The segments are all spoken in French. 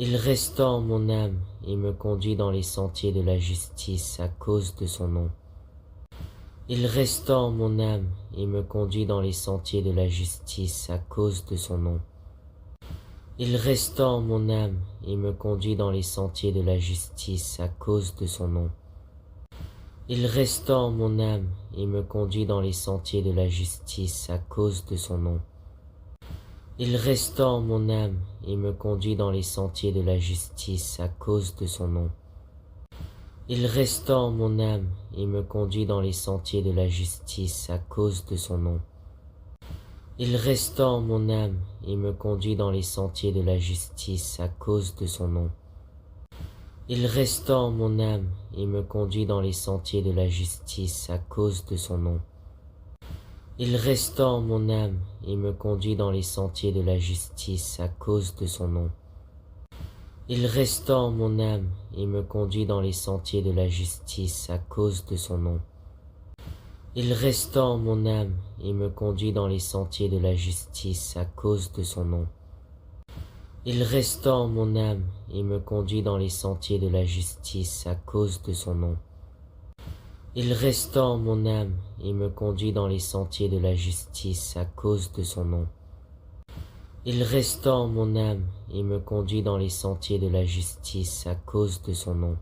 Il restaure mon âme et me conduit dans les sentiers de la justice à cause de son nom. Il restaure mon âme et me conduit dans les sentiers de la justice à cause de son nom. Il restaure mon âme et me conduit dans les sentiers de la justice à cause de son nom. Il restaure mon âme et me conduit dans les sentiers de la justice à cause de son nom. Il restaure mon âme et me conduit dans les sentiers de la justice à cause de son nom. Il restaure mon âme et me conduit dans les sentiers de la justice à cause de son nom. Il restaure mon âme et me conduit dans les sentiers de la justice à cause de son nom. Il restaure mon âme et me conduit dans les sentiers de la justice à cause de son nom. Il restaure mon âme et me conduit dans les sentiers de la justice à cause de son nom. Il restaure mon âme et me conduit dans les sentiers de la justice à cause de son nom. Il restaure mon âme et me conduit dans les sentiers de la justice à cause de son nom. Il restaure mon âme et me conduit dans les sentiers de la justice à cause de son nom. Il restaure mon âme et me conduit dans les sentiers de la justice à cause de son nom. Il restaure mon âme et me conduit dans les sentiers de la justice à cause de son nom.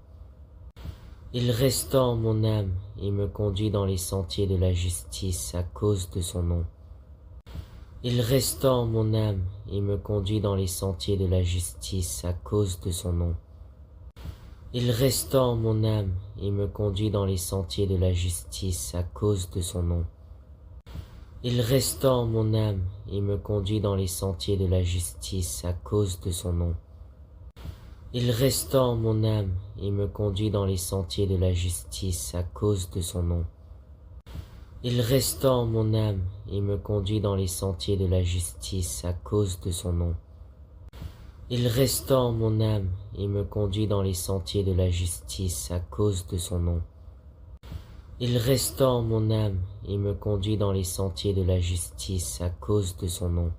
Il restaure mon âme et me conduit dans les sentiers de la justice à cause de son nom. Il restaure mon âme et me conduit dans les sentiers de la justice à cause de son nom. Il restaure mon âme et me conduit dans les sentiers de la justice à cause de son nom. Il restaure mon âme et me conduit dans les sentiers de la justice à cause de son nom. Il restaure mon âme et me conduit dans les sentiers de la justice à cause de son nom. Il restaure mon âme et me conduit dans les sentiers de la justice à cause de son nom. Il restaure mon âme et me conduit dans les sentiers de la justice à cause de son nom. Il restaure mon âme et me conduit dans les sentiers de la justice à cause de son nom.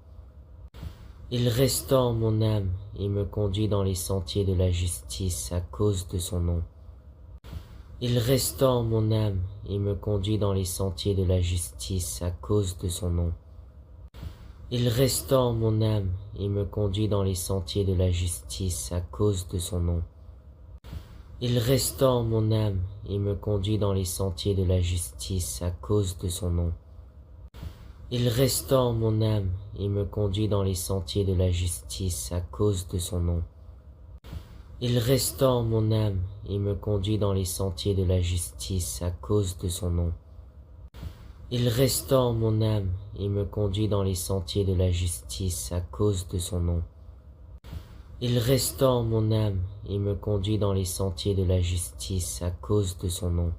Il restaure mon âme et me conduit dans les sentiers de la justice à cause de son nom. Il restaure mon âme et me conduit dans les sentiers de la justice à cause de son nom. Il restaure mon âme et me conduit dans les sentiers de la justice à cause de son nom. Il restaure mon âme et me conduit dans les sentiers de la justice à cause de son nom. Il restaure mon âme et me conduit dans les sentiers de la justice à cause de son nom. Il restaure mon âme et me conduit dans les sentiers de la justice à cause de son nom. Il restaure mon âme et me conduit dans les sentiers de la justice à cause de son nom. Il restaure mon âme et me conduit dans les sentiers de la justice à cause de son nom.